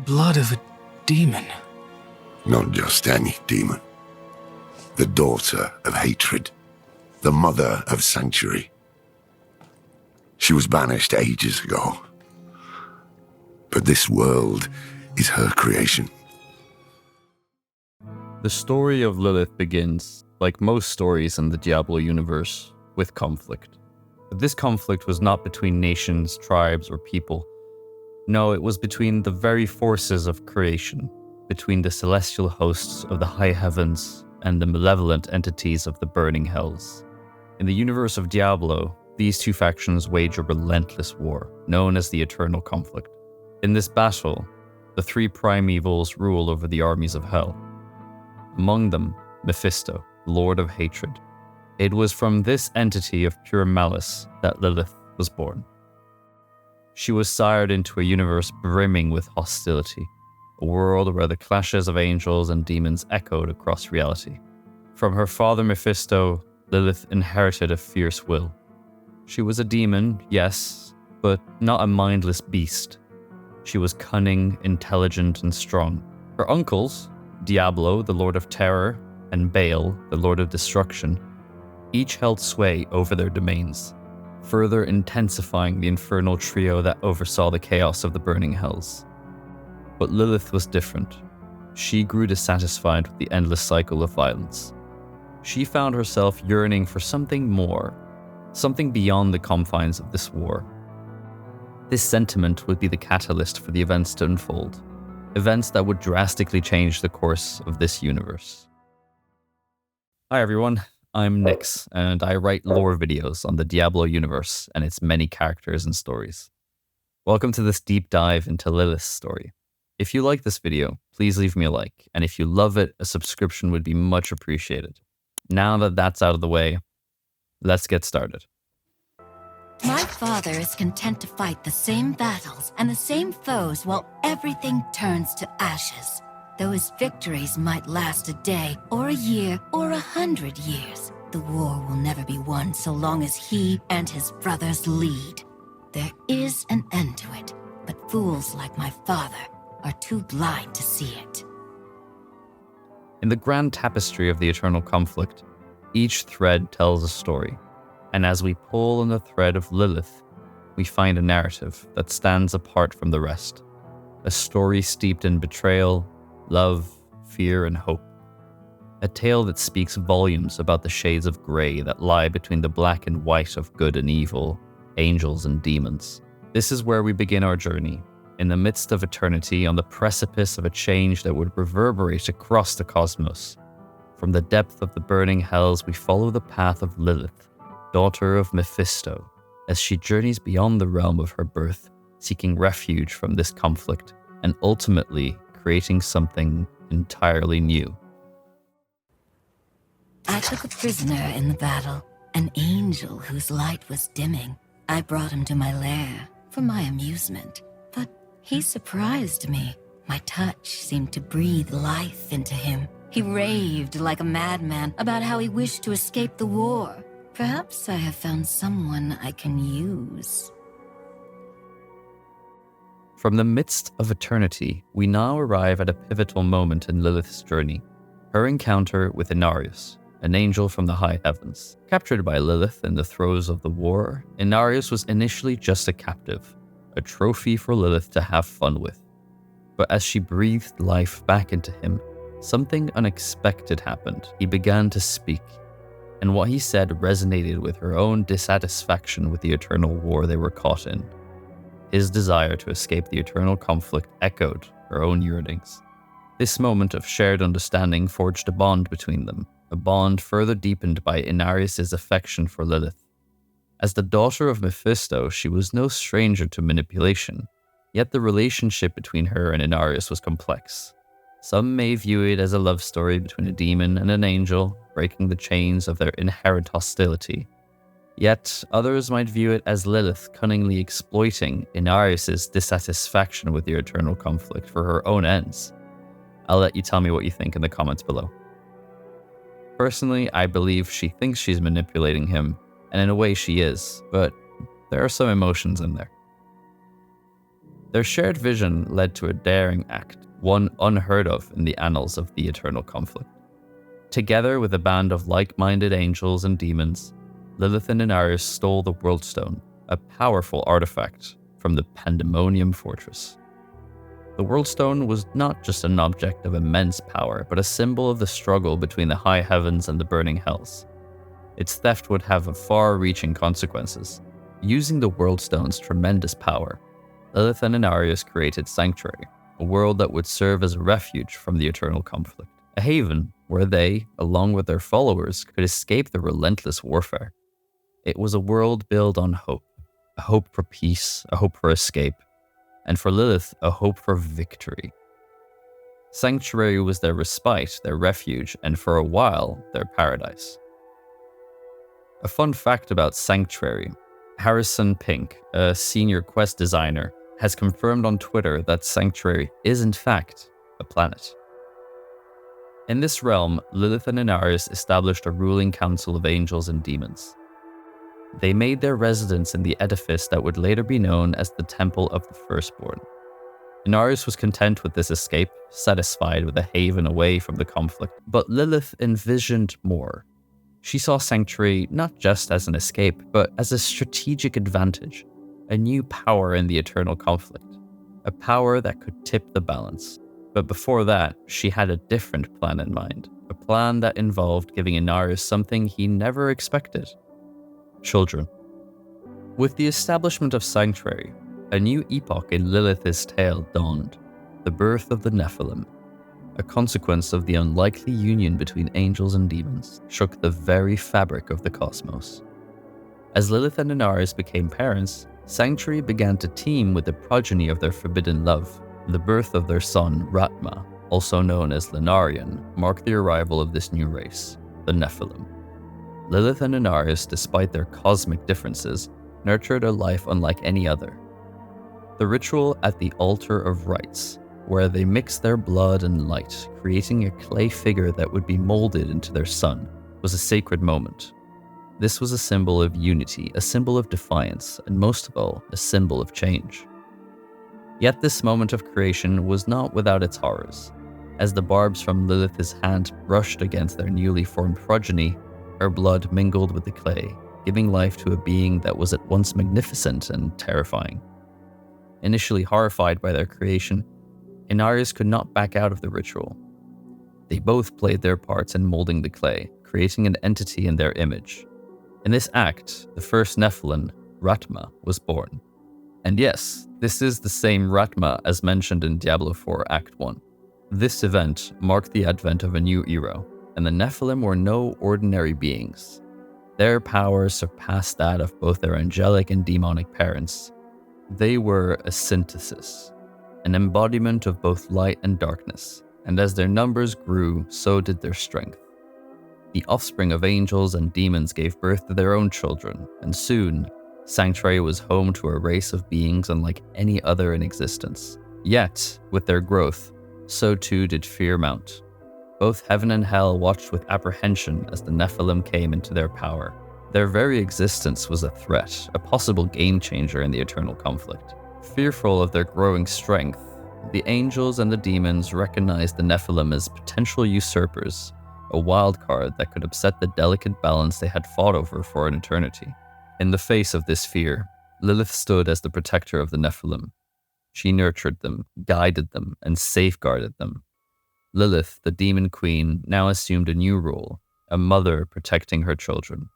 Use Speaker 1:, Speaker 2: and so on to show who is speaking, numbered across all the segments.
Speaker 1: blood of a demon.
Speaker 2: Not just any demon. The daughter of hatred. The mother of sanctuary. She was banished ages ago. But this world is her creation.
Speaker 3: The story of Lilith begins, like most stories in the Diablo universe, with conflict. But this conflict was not between nations, tribes, or people. No, it was between the very forces of creation, between the celestial hosts of the high heavens and the malevolent entities of the burning hells. In the universe of Diablo, these two factions wage a relentless war, known as the Eternal Conflict. In this battle, the three primevals rule over the armies of hell. Among them, Mephisto, Lord of Hatred. It was from this entity of pure malice that Lilith was born. She was sired into a universe brimming with hostility, a world where the clashes of angels and demons echoed across reality. From her father Mephisto, Lilith inherited a fierce will. She was a demon, yes, but not a mindless beast. She was cunning, intelligent, and strong. Her uncles, Diablo, the Lord of Terror, and Baal, the Lord of Destruction, each held sway over their domains, further intensifying the infernal trio that oversaw the chaos of the burning hells. But Lilith was different. She grew dissatisfied with the endless cycle of violence. She found herself yearning for something more, something beyond the confines of this war. This sentiment would be the catalyst for the events to unfold, events that would drastically change the course of this universe. Hi everyone, I'm Nyx, and I write lore videos on the Diablo Universe and its many characters and stories. Welcome to this deep dive into Lilith's story. If you like this video, please leave me a like, and if you love it, a subscription would be much appreciated. Now that that's out of the way, let's get started.
Speaker 4: My father is content to fight the same battles and the same foes while everything turns to ashes. Though his victories might last a day, or a year, or 100 years, the war will never be won so long as he and his brothers lead. There is an end to it, but fools like my father are too blind to see it.
Speaker 3: In the grand tapestry of the eternal conflict, each thread tells a story. And as we pull on the thread of Lilith, we find a narrative that stands apart from the rest. A story steeped in betrayal, love, fear, and hope. A tale that speaks volumes about the shades of grey that lie between the black and white of good and evil, angels and demons. This is where we begin our journey, in the midst of eternity, on the precipice of a change that would reverberate across the cosmos. From the depth of the burning hells, we follow the path of Lilith, daughter of Mephisto, as she journeys beyond the realm of her birth, seeking refuge from this conflict, and ultimately creating something entirely new.
Speaker 4: I took a prisoner in the battle, an angel whose light was dimming. I brought him to my lair for my amusement, but he surprised me. My touch seemed to breathe life into him. He raved like a madman about how he wished to escape the war. Perhaps I have found someone I can use.
Speaker 3: From the midst of eternity, we now arrive at a pivotal moment in Lilith's journey, her encounter with Inarius, an angel from the high heavens. Captured by Lilith in the throes of the war, Inarius was initially just a captive, a trophy for Lilith to have fun with. But as she breathed life back into him, something unexpected happened. He began to speak, and what he said resonated with her own dissatisfaction with the eternal war they were caught in. His desire to escape the eternal conflict echoed her own yearnings. This moment of shared understanding forged a bond between them, a bond further deepened by Inarius' affection for Lilith. As the daughter of Mephisto, she was no stranger to manipulation, yet the relationship between her and Inarius was complex. Some may view it as a love story between a demon and an angel, breaking the chains of their inherent hostility. Yet others might view it as Lilith cunningly exploiting Inarius' dissatisfaction with the eternal conflict for her own ends. I'll let you tell me what you think in the comments below. Personally, I believe she thinks she's manipulating him, and in a way she is, but there are some emotions in there. Their shared vision led to a daring act, one unheard of in the annals of the eternal conflict. Together with a band of like-minded angels and demons, Lilith and Inarius stole the World Stone, a powerful artifact from the Pandemonium Fortress. The World Stone was not just an object of immense power, but a symbol of the struggle between the high heavens and the burning hells. Its theft would have far-reaching consequences. Using the World Stone's tremendous power, Lilith and Inarius created Sanctuary, a world that would serve as a refuge from the eternal conflict, a haven where they, along with their followers, could escape the relentless warfare. It was a world built on hope, a hope for peace, a hope for escape, and for Lilith, a hope for victory. Sanctuary was their respite, their refuge, and for a while, their paradise. A fun fact about Sanctuary: Harrison Pink, a senior quest designer, has confirmed on Twitter that Sanctuary is in fact a planet. In this realm, Lilith and Inarius established a ruling council of angels and demons. They made their residence in the edifice that would later be known as the Temple of the Firstborn. Inarius was content with this escape, satisfied with a haven away from the conflict, but Lilith envisioned more. She saw Sanctuary not just as an escape, but as a strategic advantage, a new power in the eternal conflict, a power that could tip the balance. But before that, she had a different plan in mind, a plan that involved giving Inarius something he never expected: children. With the establishment of Sanctuary, a new epoch in Lilith's tale dawned: the birth of the Nephalem. A consequence of the unlikely union between angels and demons shook the very fabric of the cosmos. As Lilith and Inarius became parents, Sanctuary began to teem with the progeny of their forbidden love. The birth of their son, Ratma, also known as Lenarian, marked the arrival of this new race, the Nephalem. Lilith and Inarius, despite their cosmic differences, nurtured a life unlike any other. The ritual at the Altar of Rites, where they mixed their blood and light, creating a clay figure that would be molded into their son, was a sacred moment. This was a symbol of unity, a symbol of defiance, and most of all, a symbol of change. Yet this moment of creation was not without its horrors. As the barbs from Lilith's hand brushed against their newly formed progeny, her blood mingled with the clay, giving life to a being that was at once magnificent and terrifying. Initially horrified by their creation, Inarius could not back out of the ritual. They both played their parts in molding the clay, creating an entity in their image. In this act, the first Nephilim, Ratma, was born. And yes, this is the same Ratma as mentioned in Diablo 4 Act 1. This event marked the advent of a new era, and the Nephilim were no ordinary beings. Their powers surpassed that of both their angelic and demonic parents. They were a synthesis, an embodiment of both light and darkness, and as their numbers grew, so did their strength. The offspring of angels and demons gave birth to their own children, and soon, Sanctuary was home to a race of beings unlike any other in existence. Yet, with their growth, so too did fear mount. Both heaven and hell watched with apprehension as the Nephilim came into their power. Their very existence was a threat, a possible game-changer in the eternal conflict. Fearful of their growing strength, the angels and the demons recognized the Nephilim as potential usurpers, a wild card that could upset the delicate balance they had fought over for an eternity. In the face of this fear, Lilith stood as the protector of the Nephilim. She nurtured them, guided them, and safeguarded them. Lilith, the demon queen, now assumed a new role, a mother protecting her children.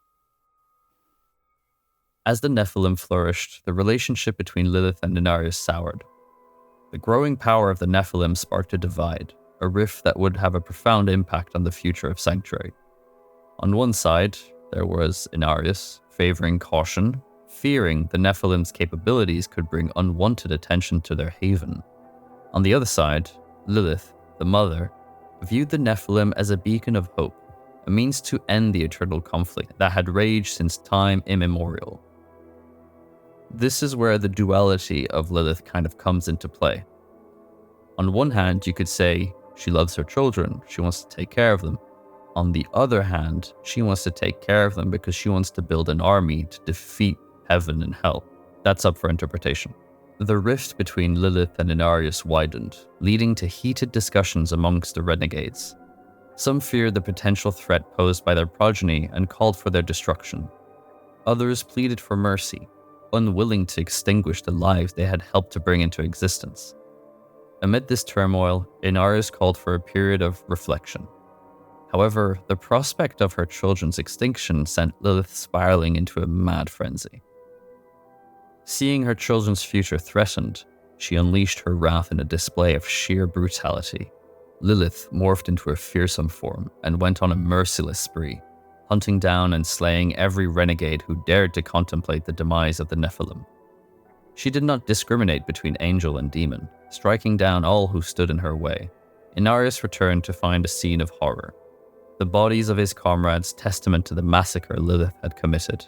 Speaker 3: As the Nephilim flourished, the relationship between Lilith and Inarius soured. The growing power of the Nephilim sparked a divide, a rift that would have a profound impact on the future of Sanctuary. On one side, there was Inarius, favoring caution, fearing the Nephilim's capabilities could bring unwanted attention to their haven. On the other side, Lilith, the mother, viewed the Nephilim as a beacon of hope, a means to end the eternal conflict that had raged since time immemorial. This is where the duality of Lilith kind of comes into play. On one hand, you could say she loves her children, she wants to take care of them. On the other hand, she wants to take care of them because she wants to build an army to defeat heaven and hell. That's up for interpretation. The rift between Lilith and Inarius widened, leading to heated discussions amongst the renegades. Some feared the potential threat posed by their progeny and called for their destruction. Others pleaded for mercy, unwilling to extinguish the lives they had helped to bring into existence. Amid this turmoil, Inarius called for a period of reflection. However, the prospect of her children's extinction sent Lilith spiraling into a mad frenzy. Seeing her children's future threatened, she unleashed her wrath in a display of sheer brutality. Lilith morphed into a fearsome form and went on a merciless spree, hunting down and slaying every renegade who dared to contemplate the demise of the Nephalem. She did not discriminate between angel and demon, striking down all who stood in her way. Inarius returned to find a scene of horror. The bodies of his comrades testament to the massacre Lilith had committed.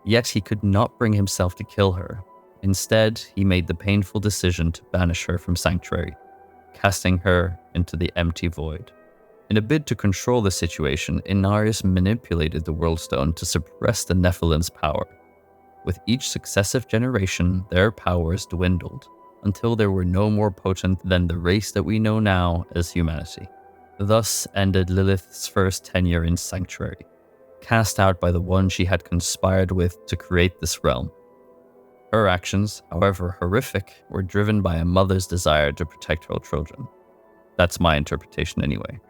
Speaker 3: Yet he could not bring himself to kill her. Instead, he made the painful decision to banish her from Sanctuary, casting her into the empty void. In a bid to control the situation, Inarius manipulated the World Stone to suppress the Nephilim's power. With each successive generation, their powers dwindled, until they were no more potent than the race that we know now as humanity. Thus ended Lilith's first tenure in Sanctuary, cast out by the one she had conspired with to create this realm. Her actions, however horrific, were driven by a mother's desire to protect her children. That's my interpretation anyway.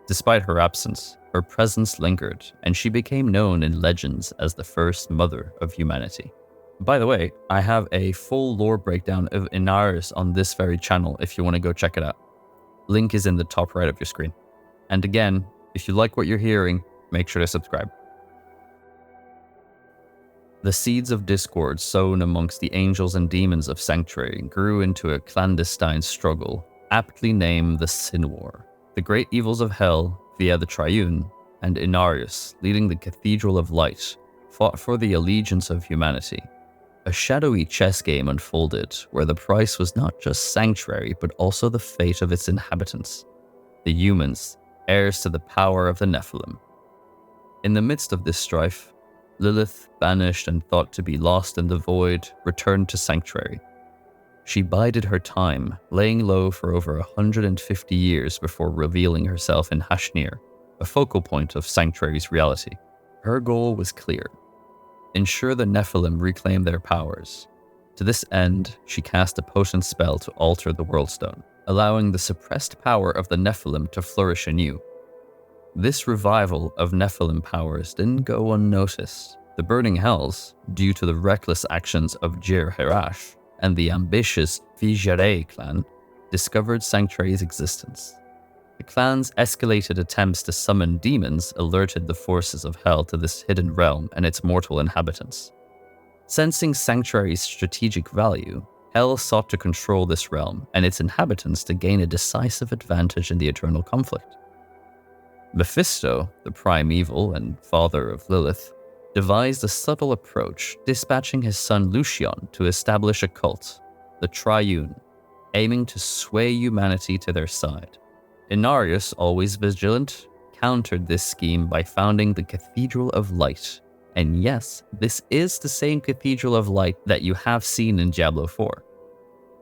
Speaker 3: Despite her absence, her presence lingered, and she became known in legends as the first mother of humanity. By the way, I have a full lore breakdown of Inarius on this very channel if you want to go check it out. Link is in the top right of your screen. And again, if you like what you're hearing, make sure to subscribe. The seeds of discord sown amongst the angels and demons of Sanctuary grew into a clandestine struggle, aptly named the Sin War. The great evils of Hell, via the Triune, and Inarius, leading the Cathedral of Light, fought for the allegiance of humanity. A shadowy chess game unfolded, where the price was not just Sanctuary, but also the fate of its inhabitants, the humans, heirs to the power of the Nephalem. In the midst of this strife, Lilith, banished and thought to be lost in the void, returned to Sanctuary. She bided her time, laying low for over 150 years before revealing herself in Hashnir, a focal point of Sanctuary's reality. Her goal was clear: ensure the Nephalem reclaim their powers. To this end, she cast a potent spell to alter the World Stone, allowing the suppressed power of the Nephalem to flourish anew. This revival of Nephalem powers didn't go unnoticed. The Burning Hells, due to the reckless actions of Jir Herash and the ambitious Vijarei clan, discovered Sanctuary's existence. The clan's escalated attempts to summon demons alerted the forces of Hell to this hidden realm and its mortal inhabitants. Sensing Sanctuary's strategic value, Hell sought to control this realm and its inhabitants to gain a decisive advantage in the eternal conflict. Mephisto, the primeval and father of Lilith, devised a subtle approach, dispatching his son Lucian to establish a cult, the Triune, aiming to sway humanity to their side. Inarius, always vigilant, countered this scheme by founding the Cathedral of Light. And yes, this is the same Cathedral of Light that you have seen in Diablo 4,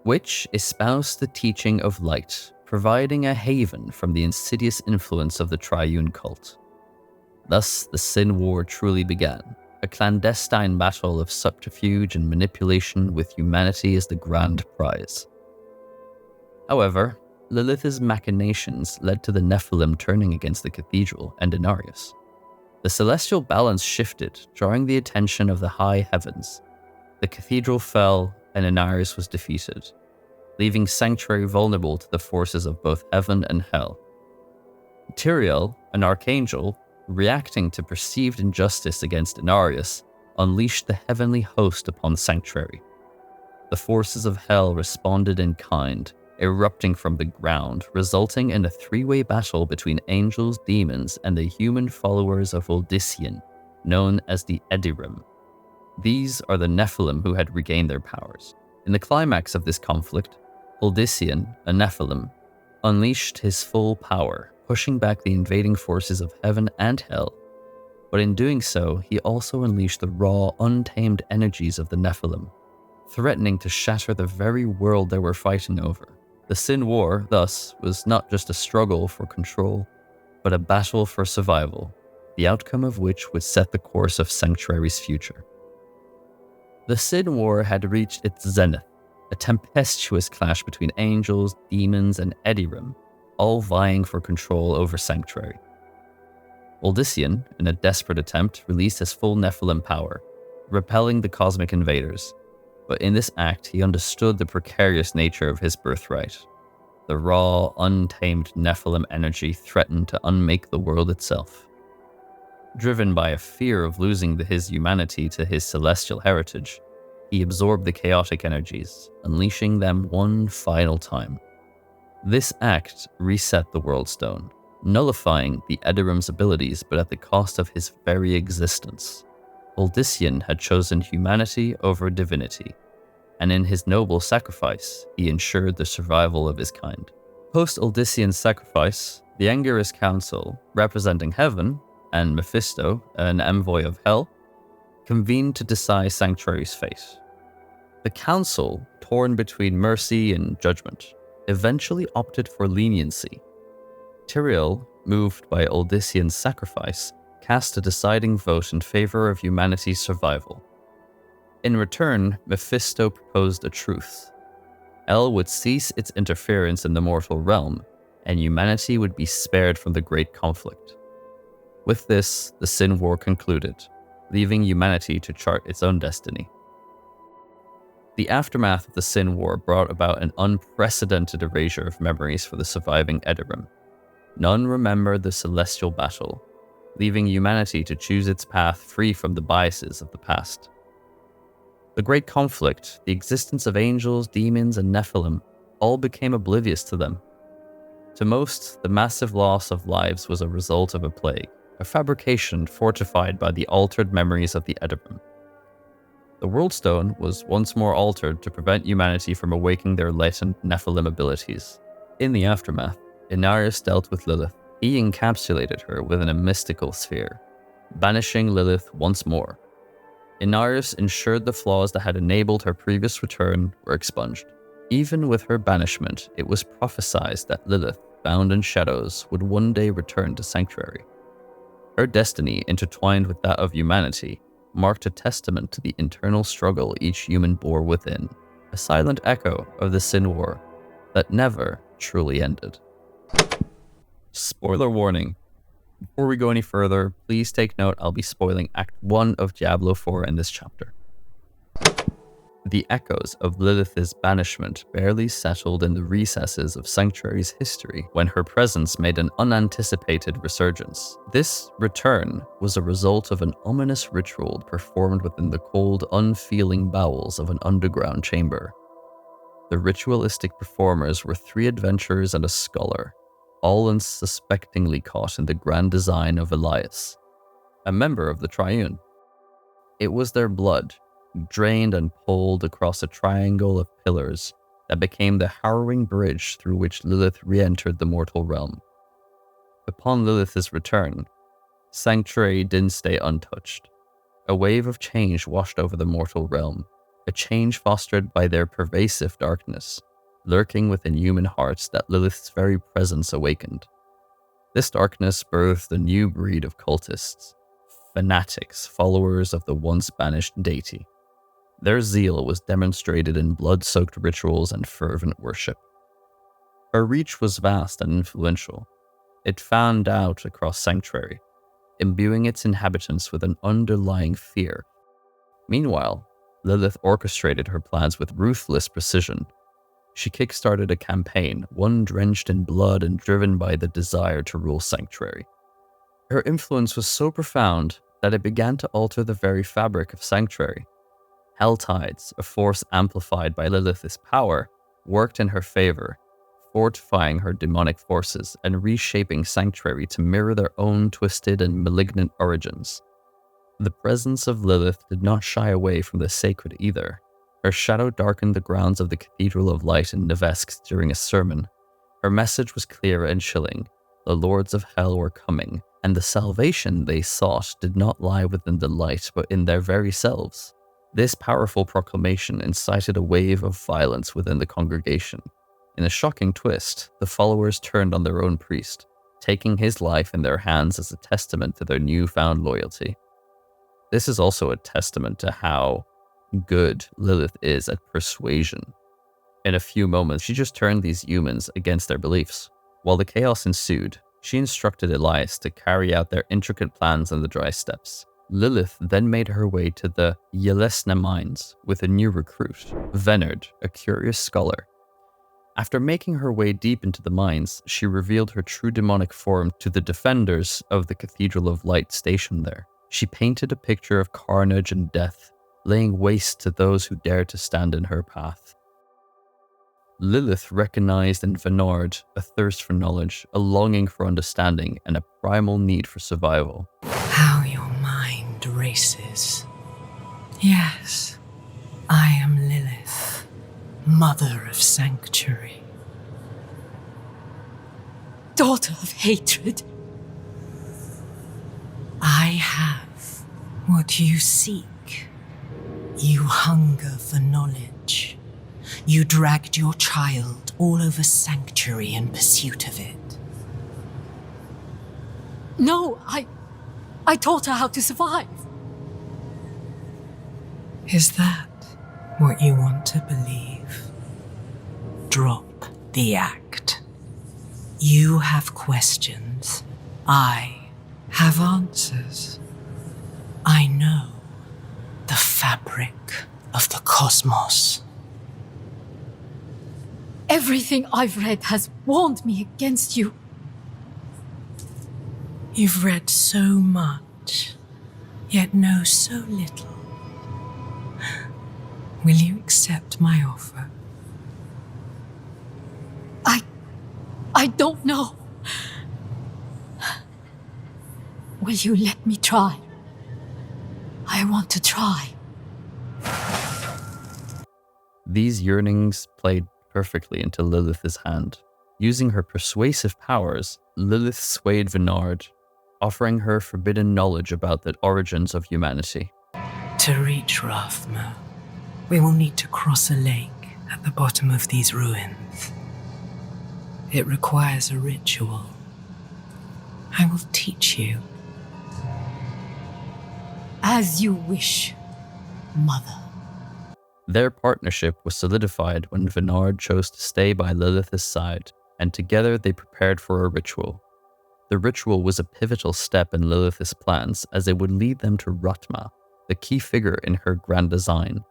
Speaker 3: which espoused the teaching of light, providing a haven from the insidious influence of the Triune cult. Thus, the Sin War truly began, a clandestine battle of subterfuge and manipulation with humanity as the grand prize. However, Lilith's machinations led to the Nephalem turning against the Cathedral and Inarius. The celestial balance shifted, drawing the attention of the high heavens. The Cathedral fell, and Inarius was defeated, leaving Sanctuary vulnerable to the forces of both heaven and hell. Tyrael, an archangel, reacting to perceived injustice against Inarius, unleashed the heavenly host upon Sanctuary. The forces of hell responded in kind, erupting from the ground, resulting in a three-way battle between angels, demons, and the human followers of Odyssean, known as the Edirim. These are the Nephalem who had regained their powers. In the climax of this conflict, Odyssean, a Nephalem, unleashed his full power, pushing back the invading forces of heaven and hell. But in doing so, he also unleashed the raw, untamed energies of the Nephalem, threatening to shatter the very world they were fighting over. The Sin War, thus, was not just a struggle for control, but a battle for survival, the outcome of which would set the course of Sanctuary's future. The Sin War had reached its zenith, a tempestuous clash between angels, demons, and Edirim, all vying for control over Sanctuary. Uldyssian, in a desperate attempt, released his full Nephalem power, repelling the cosmic invaders, but in this act he understood the precarious nature of his birthright. The raw, untamed Nephalem energy threatened to unmake the world itself. Driven by a fear of losing his humanity to his celestial heritage, he absorbed the chaotic energies, unleashing them one final time. This act reset the World Stone, nullifying the Edirim's abilities but at the cost of his very existence. Uldyssian had chosen humanity over divinity, and in his noble sacrifice, he ensured the survival of his kind. Post-Uldyssian's sacrifice, the Angerus Council, representing heaven, and Mephisto, an envoy of hell, convened to decide Sanctuary's fate. The Council, torn between mercy and judgment, eventually opted for leniency. Tyrael, moved by Uldyssian's sacrifice, cast a deciding vote in favor of humanity's survival. In return, Mephisto proposed a truce. Hell would cease its interference in the mortal realm, and humanity would be spared from the great conflict. With this, the Sin War concluded, leaving humanity to chart its own destiny. The aftermath of the Sin War brought about an unprecedented erasure of memories for the surviving Edirim. None remembered the celestial battle, leaving humanity to choose its path free from the biases of the past. The great conflict, the existence of angels, demons, and Nephalem, all became oblivious to them. To most, the massive loss of lives was a result of a plague, a fabrication fortified by the altered memories of the Edirim. The World Stone was once more altered to prevent humanity from awakening their latent Nephalem abilities. In the aftermath, Inarius dealt with Lilith. He encapsulated her within a mystical sphere, banishing Lilith once more. Inarius ensured the flaws that had enabled her previous return were expunged. Even with her banishment, it was prophesied that Lilith, bound in shadows, would one day return to Sanctuary. Her destiny, intertwined with that of humanity, marked a testament to the internal struggle each human bore within, a silent echo of the Sin War that never truly ended. Spoiler warning. Before we go any further, please take note I'll be spoiling Act 1 of Diablo 4 in this chapter. The echoes of Lilith's banishment barely settled in the recesses of Sanctuary's history when her presence made an unanticipated resurgence. This return was a result of an ominous ritual performed within the cold, unfeeling bowels of an underground chamber. The ritualistic performers were 3 adventurers and a scholar, all unsuspectingly caught in the grand design of Elias, a member of the Triune. It was their blood, drained and pulled across a triangle of pillars, that became the harrowing bridge through which Lilith re-entered the mortal realm. Upon Lilith's return, Sanctuary didn't stay untouched. A wave of change washed over the mortal realm, a change fostered by their pervasive darkness, lurking within human hearts that Lilith's very presence awakened. This darkness birthed a new breed of cultists, fanatics, followers of the once banished deity. Their zeal was demonstrated in blood-soaked rituals and fervent worship. Her reach was vast and influential. It fanned out across Sanctuary, imbuing its inhabitants with an underlying fear. Meanwhile, Lilith orchestrated her plans with ruthless precision. She kickstarted a campaign, one drenched in blood and driven by the desire to rule Sanctuary. Her influence was so profound that it began to alter the very fabric of Sanctuary. Hell tides, a force amplified by Lilith's power, worked in her favor, fortifying her demonic forces and reshaping Sanctuary to mirror their own twisted and malignant origins. The presence of Lilith did not shy away from the sacred either. Her shadow darkened the grounds of the Cathedral of Light in Nevesk during a sermon. Her message was clear and chilling. The lords of hell were coming, and the salvation they sought did not lie within the light but in their very selves. This powerful proclamation incited a wave of violence within the congregation. In a shocking twist, the followers turned on their own priest, taking his life in their hands as a testament to their newfound loyalty. This is also a testament to how good Lilith is at persuasion. In a few moments, she just turned these humans against their beliefs. While the chaos ensued, she instructed Elias to carry out their intricate plans in the dry steppes. Lilith then made her way to the Yelesna mines with a new recruit, Venard, a curious scholar. After making her way deep into the mines, she revealed her true demonic form to the defenders of the Cathedral of Light stationed there. She painted a picture of carnage and death, laying waste to those who dared to stand in her path. Lilith recognized in Venard a thirst for knowledge, a longing for understanding, and a primal need for survival.
Speaker 1: How your mind races. Yes, I am Lilith, mother of sanctuary.
Speaker 5: Daughter of hatred.
Speaker 1: I have what you seek. You hunger for knowledge. You dragged your child all over sanctuary in pursuit of it.
Speaker 5: No, I taught her how to survive.
Speaker 1: Is that what you want to believe? Drop the act. You have questions. I have answers. I know the fabric of the cosmos.
Speaker 5: Everything I've read has warned me against you.
Speaker 1: You've read so much, yet know so little. Will you accept my offer?
Speaker 5: I don't know. Will you let me try? I want to try.
Speaker 3: These yearnings played perfectly into Lilith's hand. Using her persuasive powers, Lilith swayed Venard, offering her forbidden knowledge about the origins of humanity.
Speaker 1: To reach Rathma, we will need to cross a lake at the bottom of these ruins. It requires a ritual. I will teach you.
Speaker 5: As you wish, Mother.
Speaker 3: Their partnership was solidified when Venard chose to stay by Lilith's side, and together they prepared for a ritual. The ritual was a pivotal step in Lilith's plans as it would lead them to Ratma, the key figure in her grand design.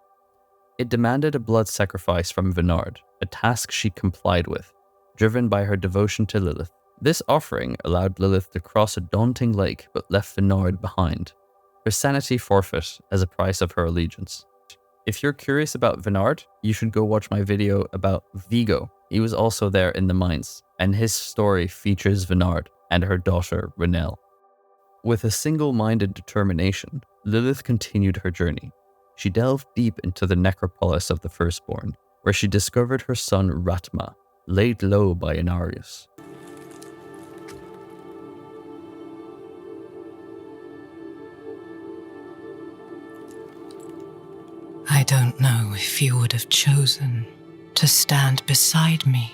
Speaker 3: It demanded a blood sacrifice from Venard, a task she complied with, driven by her devotion to Lilith. This offering allowed Lilith to cross a daunting lake but left Venard behind, her sanity forfeit as a price of her allegiance. If you're curious about Venard, you should go watch my video about Vigo. He was also there in the mines, and his story features Venard and her daughter, Renelle. With a single-minded determination, Lilith continued her journey. She delved deep into the necropolis of the Firstborn, where she discovered her son Ratma, laid low by Inarius.
Speaker 1: I don't know if you would have chosen to stand beside me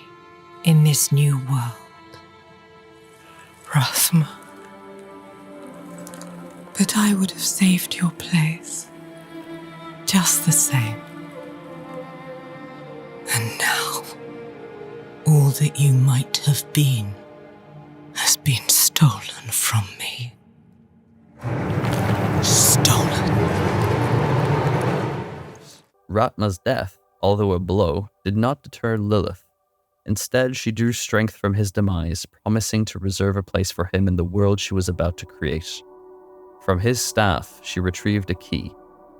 Speaker 1: in this new world, Rathma. But I would have saved your place, just the same. And now, all that you might have been has been stolen from me. Stolen.
Speaker 3: Ratma's death, although a blow, did not deter Lilith. Instead, she drew strength from his demise, promising to reserve a place for him in the world she was about to create. From his staff, she retrieved a key,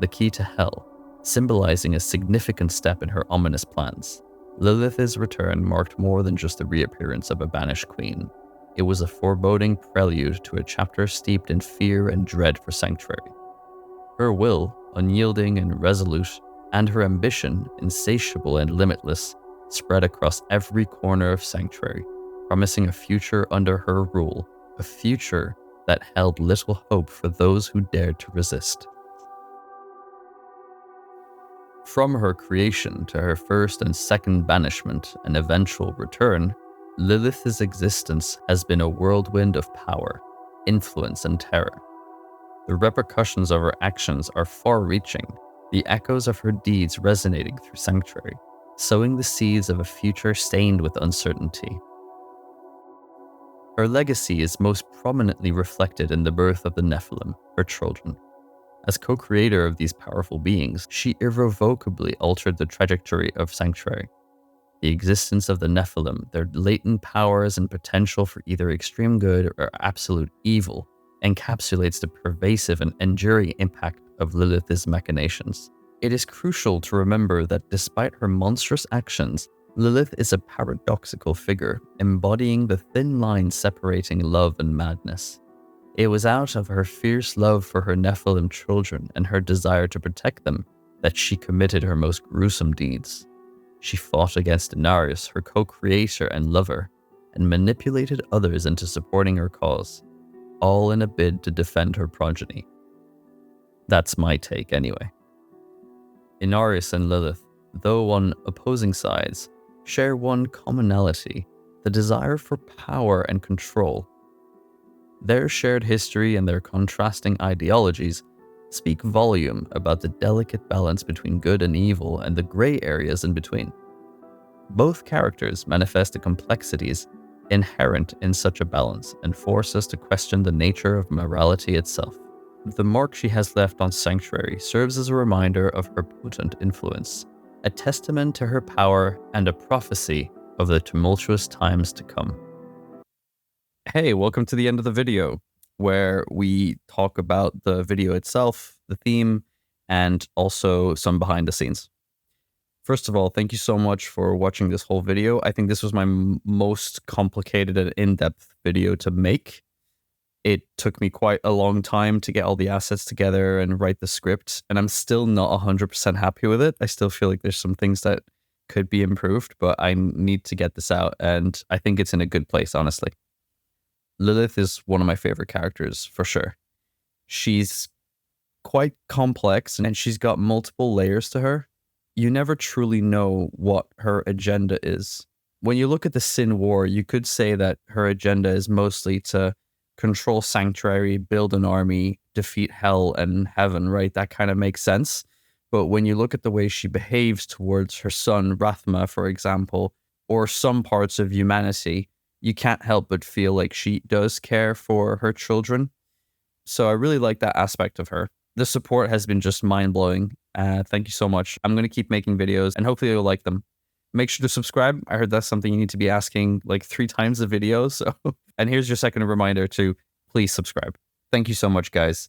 Speaker 3: the key to Hell, symbolizing a significant step in her ominous plans. Lilith's return marked more than just the reappearance of a banished queen. It was a foreboding prelude to a chapter steeped in fear and dread for Sanctuary. Her will, unyielding and resolute, and her ambition, insatiable and limitless, spread across every corner of Sanctuary, promising a future under her rule, a future that held little hope for those who dared to resist. From her creation to her first and second banishment and eventual return, Lilith's existence has been a whirlwind of power, influence, and terror. The repercussions of her actions are far-reaching, the echoes of her deeds resonating through Sanctuary, sowing the seeds of a future stained with uncertainty. Her legacy is most prominently reflected in the birth of the Nephalem, her children. As co-creator of these powerful beings, she irrevocably altered the trajectory of Sanctuary. The existence of the Nephalem, their latent powers and potential for either extreme good or absolute evil, encapsulates the pervasive and enduring impact of Lilith's machinations. It is crucial to remember that despite her monstrous actions, Lilith is a paradoxical figure, embodying the thin line separating love and madness. It was out of her fierce love for her Nephalem children and her desire to protect them that she committed her most gruesome deeds. She fought against Inarius, her co-creator and lover, and manipulated others into supporting her cause, all in a bid to defend her progeny. That's my take anyway. Inarius and Lilith, though on opposing sides, share one commonality, the desire for power and control. Their shared history and their contrasting ideologies speak volume about the delicate balance between good and evil and the grey areas in between. Both characters manifest the complexities inherent in such a balance and force us to question the nature of morality itself. The mark she has left on Sanctuary serves as a reminder of her potent influence, a testament to her power and a prophecy of the tumultuous times to come. Hey, welcome to the end of the video, where we talk about the video itself, the theme, and also some behind the scenes. First of all, thank you so much for watching this whole video. I think this was my most complicated and in-depth video to make. It took me quite a long time to get all the assets together and write the script, and I'm still not 100% happy with it. I still feel like there's some things that could be improved, but I need to get this out, and I think it's in a good place, honestly. Lilith is one of my favorite characters, for sure. She's quite complex, and she's got multiple layers to her. You never truly know what her agenda is. When you look at the Sin War, you could say that her agenda is mostly to control Sanctuary, build an army, defeat Hell and Heaven, right? That kind of makes sense. But when you look at the way she behaves towards her son, Rathma, for example, or some parts of humanity, you can't help but feel like she does care for her children. So I really like that aspect of her. The support has been just mind-blowing. Thank you so much. I'm going to keep making videos, and hopefully you'll like them. Make sure to subscribe. I heard that's something you need to be asking like 3 times a video. So, and here's your second reminder to please subscribe. Thank you so much, guys.